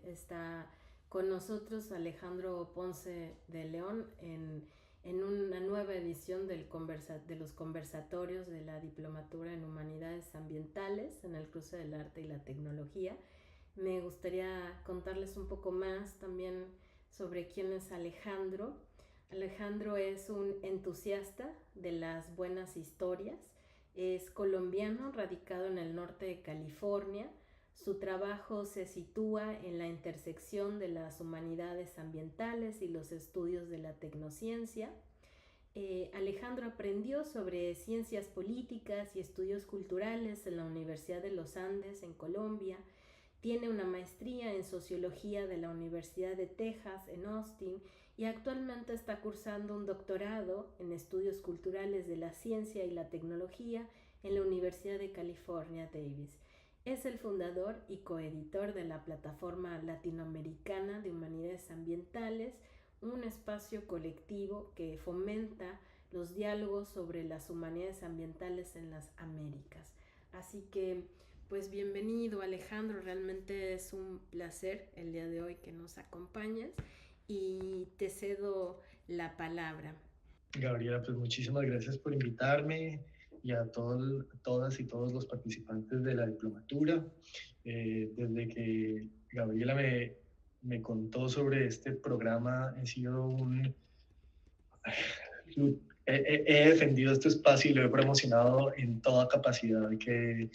Está con nosotros Alejandro Ponce de León en una nueva edición de los conversatorios de la Diplomatura en Humanidades Ambientales en el cruce del arte y la tecnología. Me gustaría contarles un poco más también sobre quién es Alejandro. Alejandro es un entusiasta de las buenas historias. Es colombiano, radicado en el norte de California. Su trabajo se sitúa en la intersección de las humanidades ambientales y los estudios de la tecnociencia. Alejandro aprendió sobre ciencias políticas y estudios culturales en la Universidad de los Andes, en Colombia. Tiene una maestría en sociología de la Universidad de Texas, en Austin, y actualmente está cursando un doctorado en estudios culturales de la ciencia y la tecnología en la Universidad de California, Davis. Es el fundador y coeditor de la Plataforma Latinoamericana de Humanidades Ambientales, un espacio colectivo que fomenta los diálogos sobre las humanidades ambientales en las Américas. Así que, pues bienvenido, Alejandro, realmente es un placer el día de hoy que nos acompañes y te cedo la palabra. Gabriela, pues muchísimas gracias por invitarme y a todas y todos los participantes de la diplomatura. Desde que Gabriela me contó sobre este programa, he defendido este espacio y lo he promocionado en toda capacidad que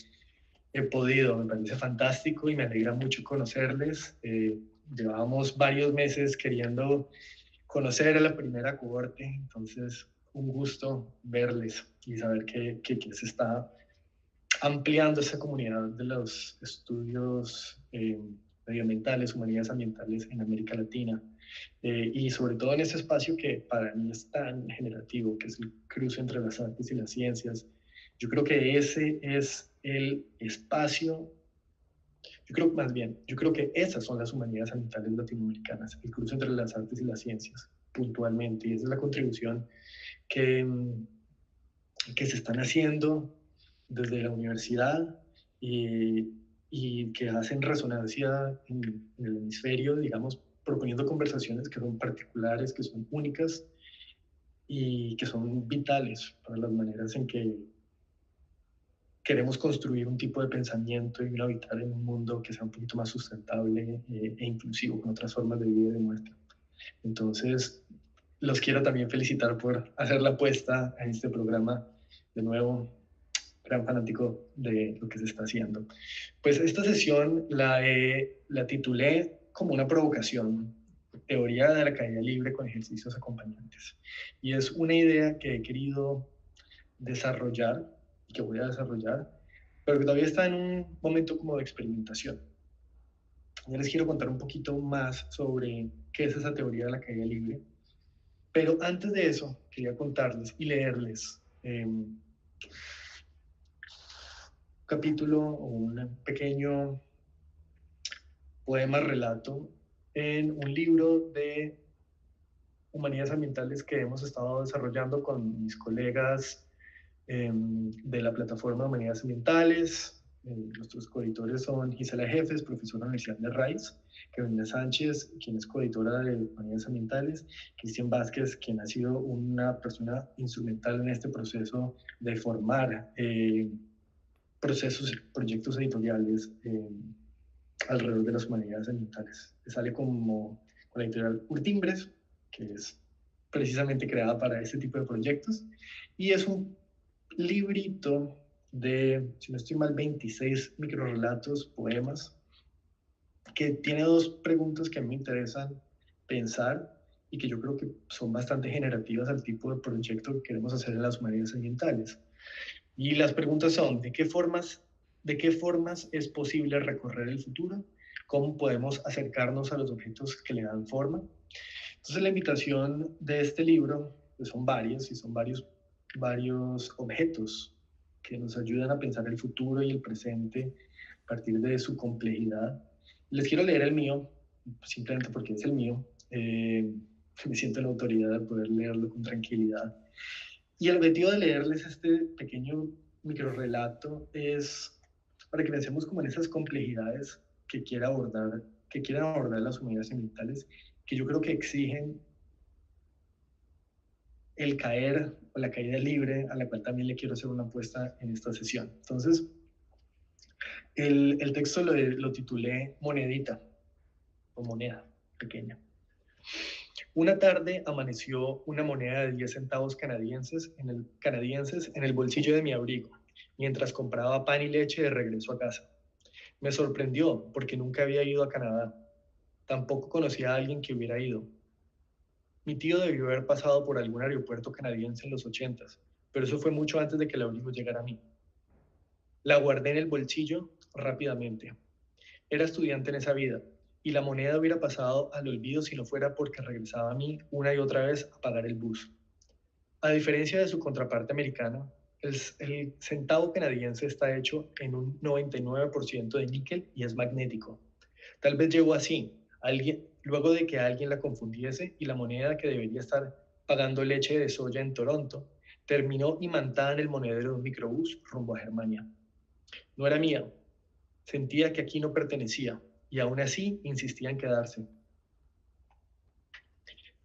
he podido. Me parece fantástico y me alegra mucho conocerles. Llevábamos varios meses queriendo conocer a la primera cohorte, entonces un gusto verles y saber que se está ampliando esa comunidad de los estudios medioambientales, humanidades ambientales en América Latina. Y sobre todo en ese espacio que para mí es tan generativo, que es el cruce entre las artes y las ciencias. Yo creo que ese es el espacio, yo creo que esas son las humanidades ambientales latinoamericanas, el cruce entre las artes y las ciencias, puntualmente, y esa es la contribución que, que se están haciendo desde la universidad y que hacen resonancia en el hemisferio, digamos, proponiendo conversaciones que son particulares, que son únicas y que son vitales para las maneras en que queremos construir un tipo de pensamiento y un habitar en un mundo que sea un poquito más sustentable e inclusivo con otras formas de vida y de muerte. Entonces, los quiero también felicitar por hacer la apuesta a este programa. De nuevo, gran fanático de lo que se está haciendo. Pues esta sesión la titulé como una provocación, teoría de la caída libre con ejercicios acompañantes. Y es una idea que he querido desarrollar y que voy a desarrollar, pero que todavía está en un momento como de experimentación. Yo les quiero contar un poquito más sobre qué es esa teoría de la caída libre, pero antes de eso quería contarles y leerles un capítulo o un pequeño poema relato en un libro de humanidades ambientales que hemos estado desarrollando con mis colegas de la plataforma de humanidades ambientales. Nuestros coeditores son Gisela Jefes, profesora en la Universidad de Rice, Carolina Sánchez, quien es coeditora de humanidades ambientales, Cristian Vázquez, quien ha sido una persona instrumental en este proceso de formar procesos, proyectos editoriales alrededor de las humanidades ambientales. Sale como con la editorial Urtimbres, que es precisamente creada para este tipo de proyectos, y es un librito de, si no estoy mal, 26 microrelatos, poemas, que tiene dos preguntas que a mí me interesan pensar y que yo creo que son bastante generativas al tipo de proyecto que queremos hacer en las humanidades ambientales. Y las preguntas son, de qué formas es posible recorrer el futuro? ¿Cómo podemos acercarnos a los objetos que le dan forma? Entonces la invitación de este libro, pues son varios y son varios objetos que nos ayudan a pensar el futuro y el presente a partir de su complejidad. Les quiero leer el mío, simplemente porque es el mío. Me siento en la autoridad de poder leerlo con tranquilidad. Y el objetivo de leerles este pequeño microrelato es para que pensemos como en esas complejidades que quiere abordar que quieren abordar las humanidades ambientales, que yo creo que exigen el caer o la caída libre, a la cual también le quiero hacer una apuesta en esta sesión. Entonces, el texto lo titulé Monedita, o moneda pequeña. Una tarde amaneció una moneda de 10 centavos canadienses en el bolsillo de mi abrigo, mientras compraba pan y leche de regreso a casa. Me sorprendió porque nunca había ido a Canadá. Tampoco conocía a alguien que hubiera ido. Mi tío debió haber pasado por algún aeropuerto canadiense en los 80s, pero eso fue mucho antes de que el abrigo llegara a mí. La guardé en el bolsillo rápidamente. Era estudiante en esa vida, y la moneda hubiera pasado al olvido si no fuera porque regresaba a mí una y otra vez a pagar el bus. A diferencia de su contraparte americana, el centavo canadiense está hecho en un 99% de níquel y es magnético. Tal vez llegó así, luego de que alguien la confundiese y la moneda que debería estar pagando leche de soya en Toronto terminó imantada en el monedero de un microbús rumbo a Germania. No era mía. Sentía que aquí no pertenecía y aún así insistía en quedarse.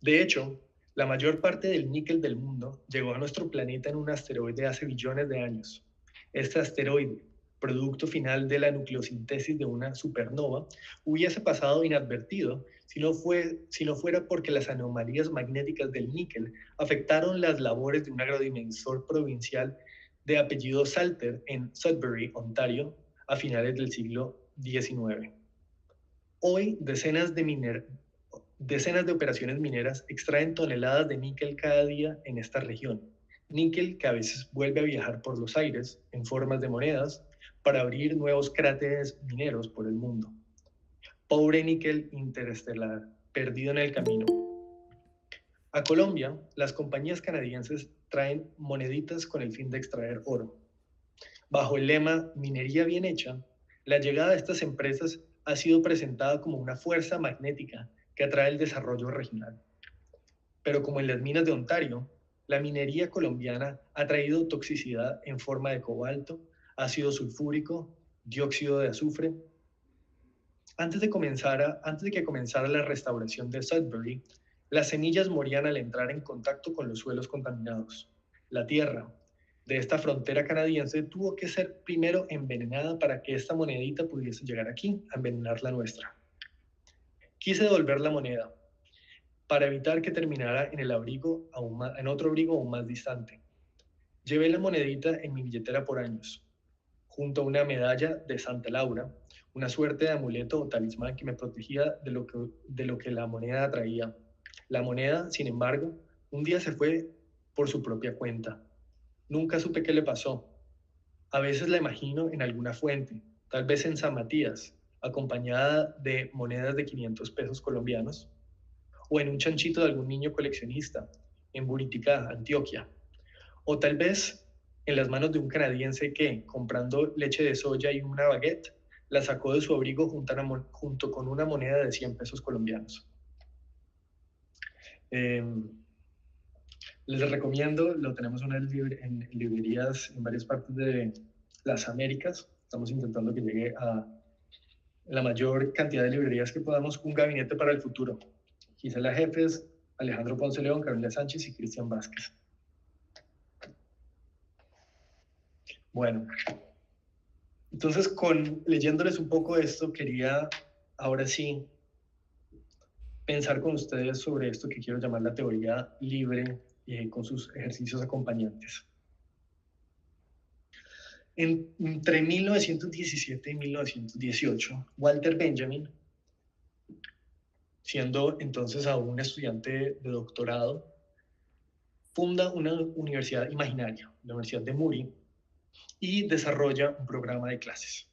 De hecho, la mayor parte del níquel del mundo llegó a nuestro planeta en un asteroide hace billones de años. Este asteroide, producto final de la nucleosíntesis de una supernova, hubiese pasado inadvertido si no fuera porque las anomalías magnéticas del níquel afectaron las labores de un agrodimensor provincial de apellido Salter en Sudbury, Ontario, a finales del siglo XIX. Hoy, decenas de operaciones mineras extraen toneladas de níquel cada día en esta región. Níquel que a veces vuelve a viajar por los aires en formas de monedas para abrir nuevos cráteres mineros por el mundo. Pobre níquel interestelar, perdido en el camino. A Colombia, las compañías canadienses traen moneditas con el fin de extraer oro. Bajo el lema Minería bien hecha, la llegada de estas empresas ha sido presentada como una fuerza magnética que atrae el desarrollo regional. Pero como en las minas de Ontario, la minería colombiana ha traído toxicidad en forma de cobalto, ácido sulfúrico, dióxido de azufre. Antes de que comenzara la restauración de Sudbury, las semillas morían al entrar en contacto con los suelos contaminados. La tierra de esta frontera canadiense tuvo que ser primero envenenada para que esta monedita pudiese llegar aquí a envenenar la nuestra. Quise devolver la moneda para evitar que terminara en otro abrigo aún más distante. Llevé la monedita en mi billetera por años, junto a una medalla de Santa Laura, una suerte de amuleto o talismán que me protegía de lo que la moneda traía. La moneda, sin embargo, un día se fue por su propia cuenta. Nunca supe qué le pasó. A veces la imagino en alguna fuente, tal vez en San Matías, acompañada de monedas de 500 pesos colombianos, o en un chanchito de algún niño coleccionista, en Buriticá, Antioquia, o tal vez en las manos de un canadiense que, comprando leche de soya y una baguette, la sacó de su abrigo junto con una moneda de 100 pesos colombianos. Les recomiendo, lo tenemos en librerías en varias partes de las Américas. Estamos intentando que llegue a la mayor cantidad de librerías que podamos, un gabinete para el futuro. Gisela Jefes, Alejandro Ponce León, Carolina Sánchez y Cristian Vázquez. Bueno, entonces leyéndoles un poco esto, quería ahora sí pensar con ustedes sobre esto que quiero llamar la teoría libre con sus ejercicios acompañantes. Entre 1917 y 1918, Walter Benjamin, siendo entonces aún estudiante de doctorado, funda una universidad imaginaria, la Universidad de Muri, y desarrolla un programa de clases.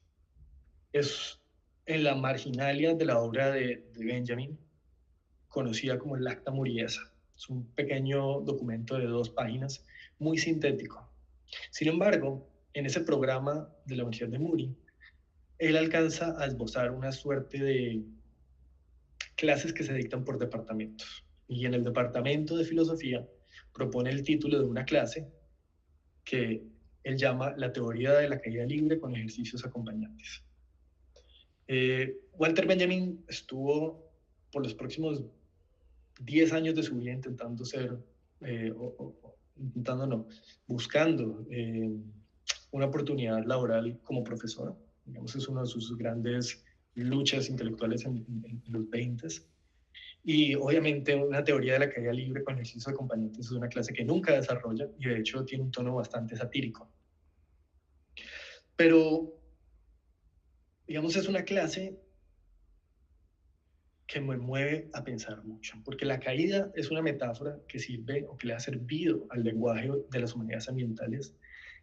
Es en la marginalia de la obra de Benjamin, conocida como el Acta Muriesa. Es un pequeño documento de 2 páginas, muy sintético. Sin embargo, en ese programa de la Universidad de Muri, él alcanza a esbozar una suerte de clases que se dictan por departamentos. Y en el departamento de filosofía propone el título de una clase que él llama la teoría de la caída libre con ejercicios acompañantes. Walter Benjamin estuvo por los próximos 10 años de su vida intentando ser, intentando no, buscando una oportunidad laboral como profesor. Digamos, es una de sus grandes luchas intelectuales en los 20. Y obviamente una teoría de la caída libre con ejercicios acompañantes es una clase que nunca desarrolla y de hecho tiene un tono bastante satírico. Pero, digamos, es una clase que me mueve a pensar mucho, porque la caída es una metáfora que sirve o que le ha servido al lenguaje de las humanidades ambientales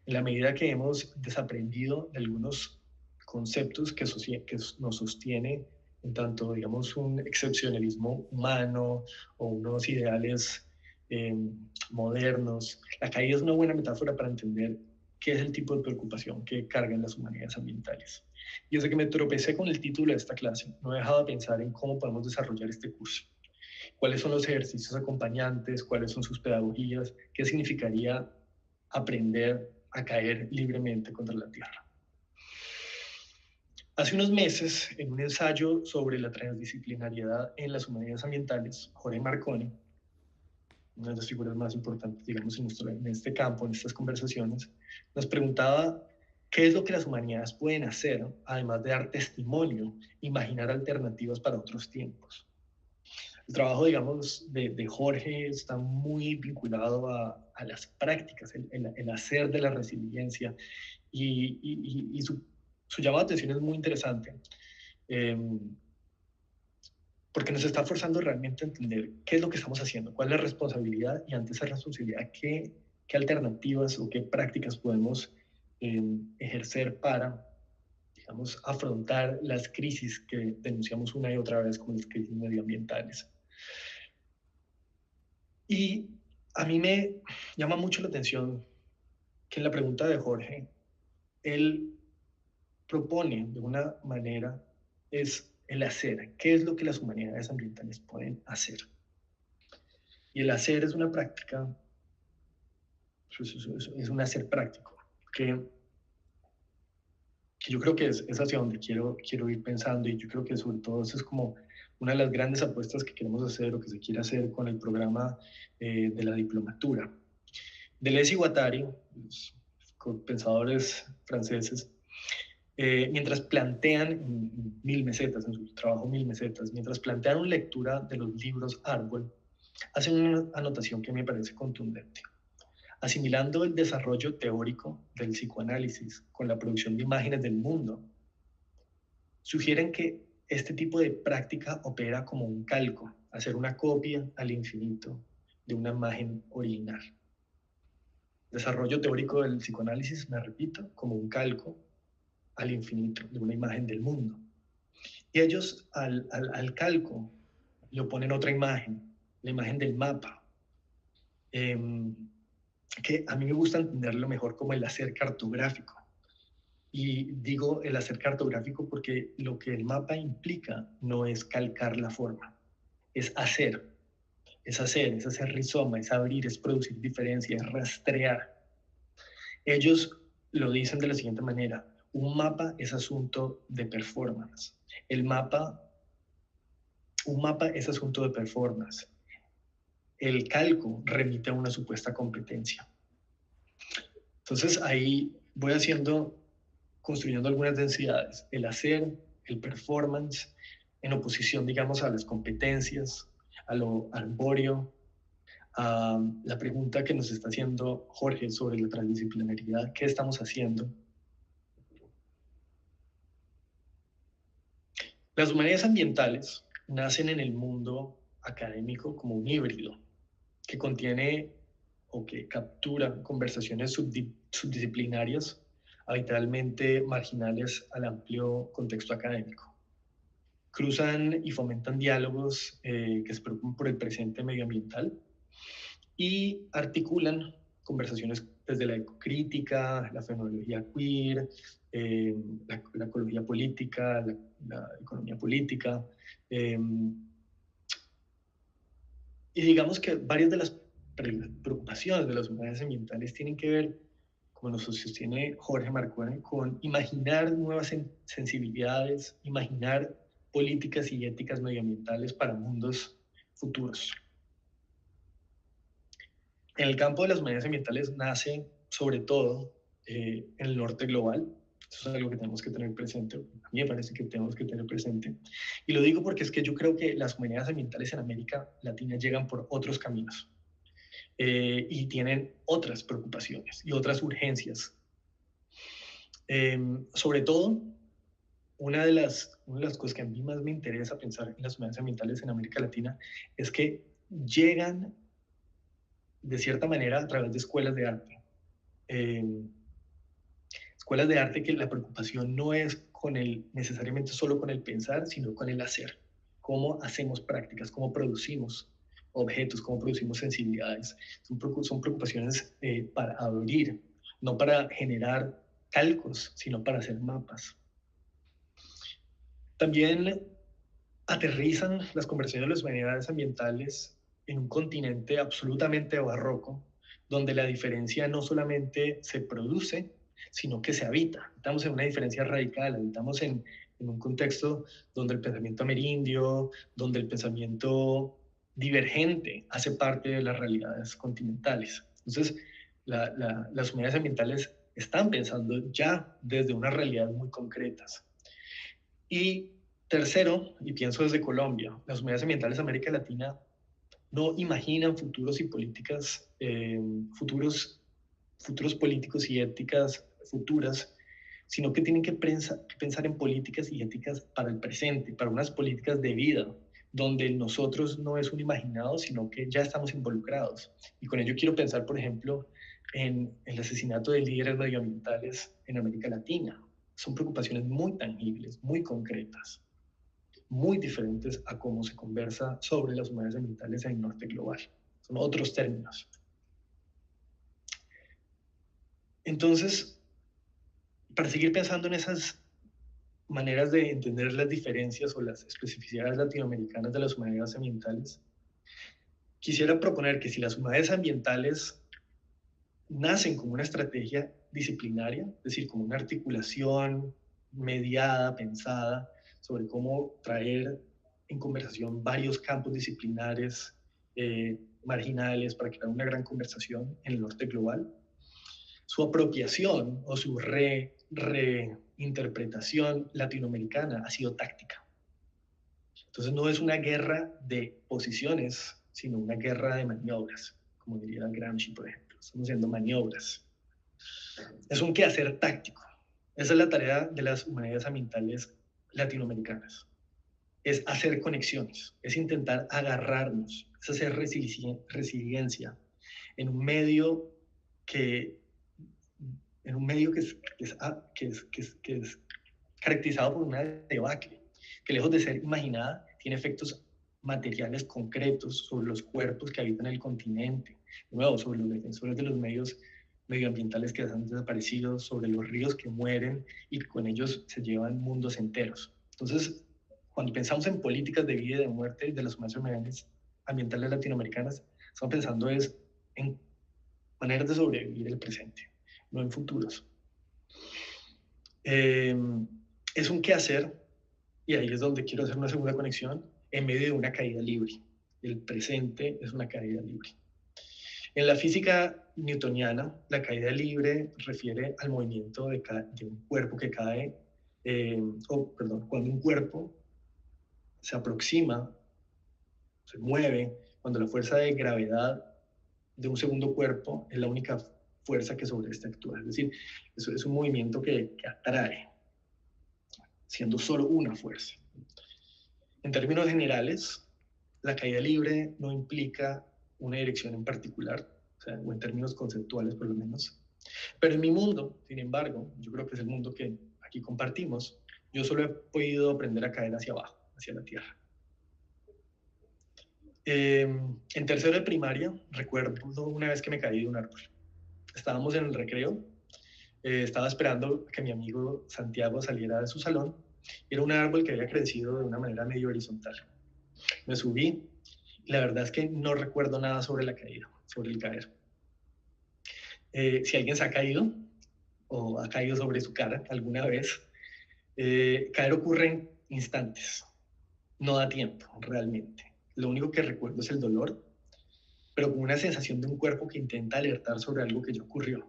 en la medida que hemos desaprendido de algunos conceptos que nos sostiene en tanto, digamos, un excepcionalismo humano o unos ideales eh, modernos. La caída es una buena metáfora para entender qué es el tipo de preocupación que cargan las humanidades ambientales. Y desde que me tropecé con el título de esta clase, no he dejado de pensar en cómo podemos desarrollar este curso. ¿Cuáles son los ejercicios acompañantes? ¿Cuáles son sus pedagogías? ¿Qué significaría aprender a caer libremente contra la Tierra? Hace unos meses, en un ensayo sobre la transdisciplinariedad en las humanidades ambientales, Jorge Marconi, una de las figuras más importantes, digamos, en este campo, en estas conversaciones, nos preguntaba qué es lo que las humanidades pueden hacer, además de dar testimonio, imaginar alternativas para otros tiempos. El trabajo, digamos, de Jorge está muy vinculado a las prácticas, el hacer de la resiliencia y su llamado de atención es muy interesante. Eh, porque nos está forzando realmente a entender qué es lo que estamos haciendo, cuál es la responsabilidad y ante esa responsabilidad qué alternativas o qué prácticas podemos ejercer para, digamos, afrontar las crisis que denunciamos una y otra vez como las crisis medioambientales. Y a mí me llama mucho la atención que en la pregunta de Jorge, él propone de una manera es el hacer, qué es lo que las humanidades ambientales pueden hacer. Y el hacer es una práctica, es un hacer práctico, que yo creo que es hacia donde quiero ir pensando y yo creo que sobre todo eso es como una de las grandes apuestas que queremos hacer o que se quiere hacer con el programa de la diplomatura. Deleuze y Guattari, los pensadores franceses, mientras plantean Mil Mesetas, en su trabajo Mil Mesetas, mientras plantean una lectura de los libros Árbol, hacen una anotación que me parece contundente. Asimilando el desarrollo teórico del psicoanálisis con la producción de imágenes del mundo, sugieren que este tipo de práctica opera como un calco, hacer una copia al infinito de una imagen original. Desarrollo teórico del psicoanálisis, me repito, como un calco al infinito de una imagen del mundo. Y ellos al calco le oponen otra imagen, la imagen del mapa. Que a mí me gusta entenderlo mejor como el hacer cartográfico. Y digo el hacer cartográfico porque lo que el mapa implica no es calcar la forma, es hacer, es hacer rizoma, es abrir, es producir diferencia, es rastrear. Ellos lo dicen de la siguiente manera, un mapa es asunto de performance. Un mapa es asunto de performance. El calco remite a una supuesta competencia. Entonces ahí voy construyendo algunas densidades, el hacer, el performance, en oposición, digamos, a las competencias, a lo arbóreo, a la pregunta que nos está haciendo Jorge sobre la transdisciplinaridad, ¿qué estamos haciendo? Las humanidades ambientales nacen en el mundo académico como un híbrido que contiene o que captura conversaciones subdisciplinarias habitualmente marginales al amplio contexto académico. Cruzan y fomentan diálogos que se preocupan por el presente medioambiental y articulan conversaciones desde la ecocrítica, la fenomenología queer, la ecología política, la economía política. Y digamos que varias de las preocupaciones de las humanidades ambientales tienen que ver como nos sostiene Jorge Marcone, con imaginar nuevas sensibilidades, imaginar políticas y éticas medioambientales para mundos futuros. En el campo de las humanidades ambientales nace sobre todo en el norte global. Eso es algo que tenemos que tener presente. A mí me parece que tenemos que tener presente. Y lo digo porque es que yo creo que las humanidades ambientales en América Latina llegan por otros caminos y tienen otras preocupaciones y otras urgencias. Sobre todo, una de las cosas que a mí más me interesa pensar en las humanidades ambientales en América Latina es que llegan de cierta manera a través de escuelas de arte. Escuelas de arte que la preocupación no es con necesariamente solo con el pensar, sino con el hacer. Cómo hacemos prácticas, cómo producimos objetos, cómo producimos sensibilidades. Son preocupaciones para abrir, no para generar calcos, sino para hacer mapas. También aterrizan las conversaciones de las humanidades ambientales en un continente absolutamente barroco, donde la diferencia no solamente se produce, sino que se habita. Estamos en una diferencia radical, habitamos en un contexto donde el pensamiento amerindio, donde el pensamiento divergente hace parte de las realidades continentales. Entonces, las humanidades ambientales están pensando ya desde unas realidades muy concretas. Y tercero, y pienso desde Colombia, las humanidades ambientales de América Latina no imaginan futuros y políticas, futuros políticos y éticas futuras, sino que tienen que pensar en políticas y éticas para el presente, para unas políticas de vida, donde nosotros no es un imaginado, sino que ya estamos involucrados. Y con ello quiero pensar, por ejemplo, en el asesinato de líderes medioambientales en América Latina. Son preocupaciones muy tangibles, muy concretas, muy diferentes a cómo se conversa sobre las humanidades ambientales en el norte global. Son otros términos. Entonces, para seguir pensando en esas maneras de entender las diferencias o las especificidades latinoamericanas de las humanidades ambientales, quisiera proponer que si las humanidades ambientales nacen como una estrategia disciplinaria, es decir, como una articulación mediada, pensada, sobre cómo traer en conversación varios campos disciplinares marginales para crear una gran conversación en el norte global, su apropiación o su reinterpretación latinoamericana ha sido táctica. Entonces no es una guerra de posiciones, sino una guerra de maniobras, como diría Gramsci, por ejemplo. Estamos haciendo maniobras. Es un quehacer táctico. Esa es la tarea de las humanidades ambientales latinoamericanas. Es hacer conexiones, es intentar agarrarnos, es hacer resiliencia en un medio que es caracterizado por una debacle, que lejos de ser imaginada, tiene efectos materiales concretos sobre los cuerpos que habitan el continente, de nuevo, sobre los defensores de los medios medioambientales que han desaparecido, sobre los ríos que mueren y con ellos se llevan mundos enteros. Entonces, cuando pensamos en políticas de vida y de muerte de las humanidades ambientales latinoamericanas, estamos pensando en maneras de sobrevivir el presente, no en futuros. Es un quehacer, y ahí es donde quiero hacer una segunda conexión, en medio de una caída libre. El presente es una caída libre. En la física newtoniana, la caída libre refiere al movimiento de un cuerpo que cae, cuando un cuerpo se aproxima, se mueve, cuando la fuerza de gravedad de un segundo cuerpo es la única fuerza que sobre este actúa. Es decir, eso es un movimiento que atrae, siendo solo una fuerza. En términos generales, la caída libre no implica una dirección en particular, o en términos conceptuales por lo menos. Pero en mi mundo, sin embargo, yo creo que es el mundo que aquí compartimos, yo solo he podido aprender a caer hacia abajo, hacia la tierra. En tercero de primaria, recuerdo una vez que me caí de un árbol. Estábamos en el recreo, estaba esperando que mi amigo Santiago saliera de su salón. Era un árbol que había crecido de una manera medio horizontal. Me subí y la verdad es que no recuerdo nada sobre la caída, sobre el caer. Si alguien se ha caído, o ha caído sobre su cara alguna vez, caer ocurre en instantes, no da tiempo realmente. Lo único que recuerdo es el dolor, pero con una sensación de un cuerpo que intenta alertar sobre algo que ya ocurrió.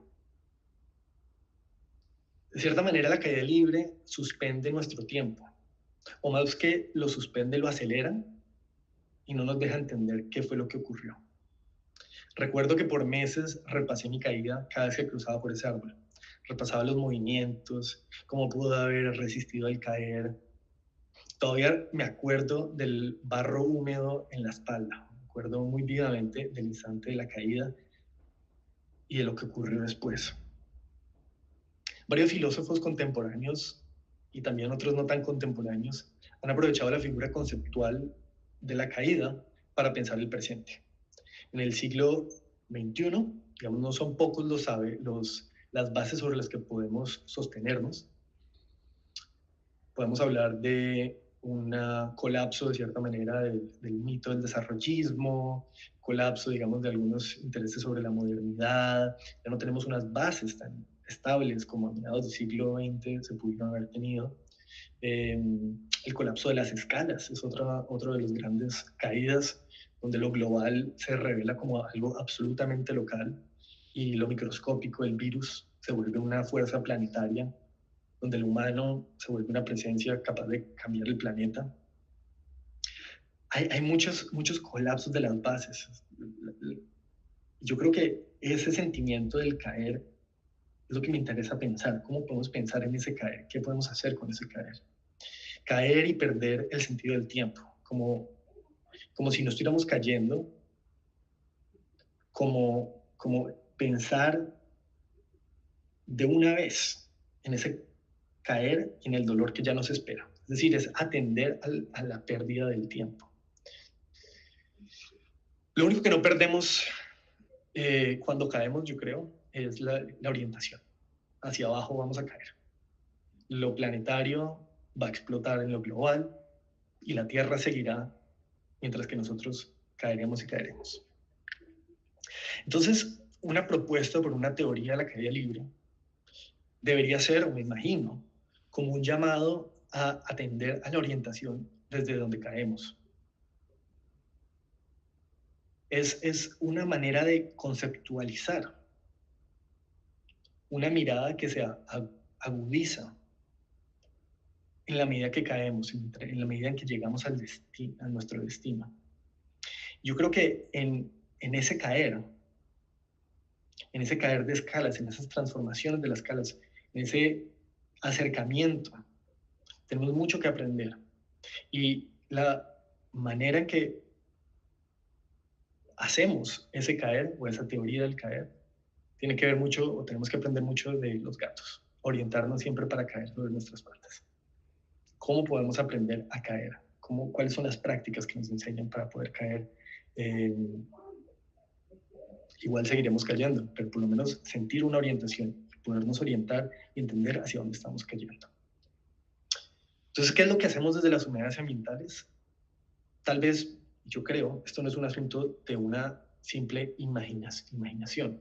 De cierta manera, la caída libre suspende nuestro tiempo, o más que lo suspende, lo acelera y no nos deja entender qué fue lo que ocurrió. Recuerdo que por meses repasé mi caída cada vez que cruzaba por ese árbol. Repasaba los movimientos, cómo pudo haber resistido al caer. Todavía me acuerdo del barro húmedo en la espalda. Me acuerdo muy vivamente del instante de la caída y de lo que ocurrió después. Varios filósofos contemporáneos y también otros no tan contemporáneos han aprovechado la figura conceptual de la caída para pensar el presente. En el siglo XXI, digamos, no son pocos las bases sobre las que podemos sostenernos. Podemos hablar de un colapso, de cierta manera, del mito del desarrollismo, colapso, digamos, de algunos intereses sobre la modernidad. Ya no tenemos unas bases tan estables como a mediados del siglo XX se pudieron haber tenido. El colapso de las escalas es otro de las grandes caídas, donde lo global se revela como algo absolutamente local y lo microscópico, el virus, se vuelve una fuerza planetaria, donde el humano se vuelve una presencia capaz de cambiar el planeta. Hay muchos colapsos de las bases. Yo creo que ese sentimiento del caer es lo que me interesa pensar. ¿Cómo podemos pensar en ese caer? ¿Qué podemos hacer con ese caer? Caer y perder el sentido del tiempo, como si no estuviéramos cayendo, como pensar de una vez en ese caer y en el dolor que ya nos espera. Es decir, es atender a la pérdida del tiempo. Lo único que no perdemos cuando caemos, yo creo, es la orientación. Hacia abajo vamos a caer. Lo planetario va a explotar en lo global y la Tierra seguirá mientras que nosotros caeremos y caeremos. Entonces, una propuesta por una teoría de la caída libre debería ser, o me imagino, como un llamado a atender a la orientación desde donde caemos. Es una manera de conceptualizar, una mirada que se agudiza en la medida que caemos, en la medida en que llegamos a nuestro destino. Yo creo que en ese caer de escalas, en esas transformaciones de las escalas, en ese acercamiento, tenemos mucho que aprender. Y la manera en que hacemos ese caer o esa teoría del caer tiene que ver mucho, o tenemos que aprender mucho de los gatos, orientarnos siempre para caer sobre nuestras patas. ¿Cómo podemos aprender a caer? ¿Cuáles son las prácticas que nos enseñan para poder caer? Igual seguiremos cayendo, pero por lo menos sentir una orientación, podernos orientar y entender hacia dónde estamos cayendo. Entonces, ¿qué es lo que hacemos desde las humanidades ambientales? Tal vez, yo creo, esto no es un asunto de una simple imaginación.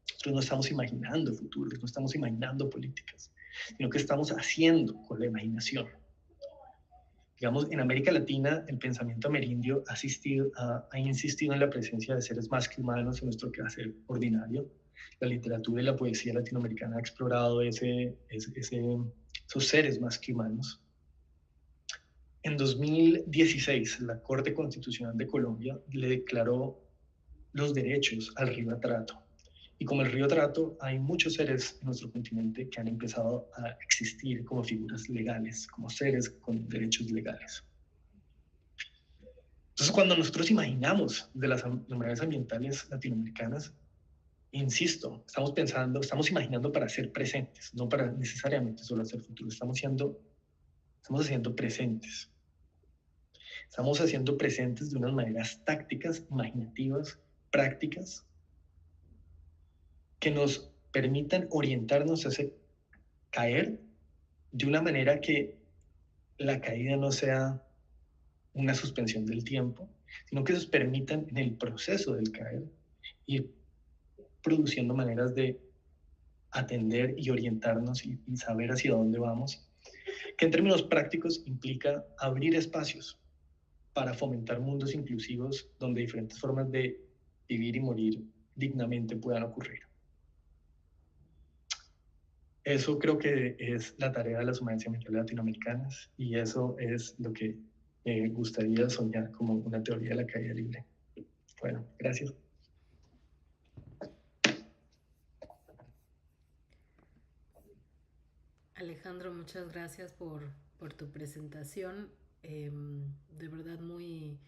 Nosotros no estamos imaginando futuros, no estamos imaginando políticas, sino que estamos haciendo con la imaginación. Digamos, en América Latina, el pensamiento amerindio ha insistido en la presencia de seres más que humanos en nuestro quehacer ordinario. La literatura y la poesía latinoamericana ha explorado esos seres más que humanos. En 2016, la Corte Constitucional de Colombia le declaró los derechos al río Atrato. Y como el río Atrato, hay muchos seres en nuestro continente que han empezado a existir como figuras legales, como seres con derechos legales. Entonces, cuando nosotros imaginamos de las humanidades ambientales latinoamericanas, insisto, estamos imaginando para ser presentes, no para necesariamente solo hacer futuro, estamos haciendo presentes. Estamos haciendo presentes de unas maneras tácticas, imaginativas, prácticas, que nos permitan orientarnos a ese caer de una manera que la caída no sea una suspensión del tiempo, sino que nos permitan en el proceso del caer ir produciendo maneras de atender y orientarnos y saber hacia dónde vamos, que en términos prácticos implica abrir espacios para fomentar mundos inclusivos donde diferentes formas de vivir y morir dignamente puedan ocurrir. Eso creo que es la tarea de las humanidades ambientales latinoamericanas y eso es lo que me gustaría soñar como una teoría de la caída libre. Bueno, gracias. Alejandro, muchas gracias por tu presentación. De verdad muy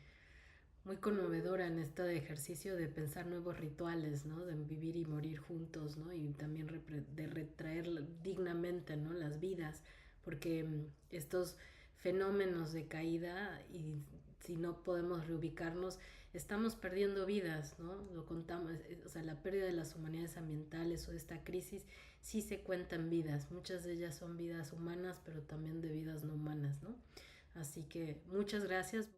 conmovedora en este ejercicio de pensar nuevos rituales, ¿no? De vivir y morir juntos, ¿no? Y también de retraer dignamente, ¿no? Las vidas, porque estos fenómenos de caída, y si no podemos reubicarnos, estamos perdiendo vidas, ¿no? Lo contamos, o sea, la pérdida de las humanidades ambientales o de esta crisis sí se cuentan vidas, muchas de ellas son vidas humanas, pero también de vidas no humanas, ¿no? Así que muchas gracias.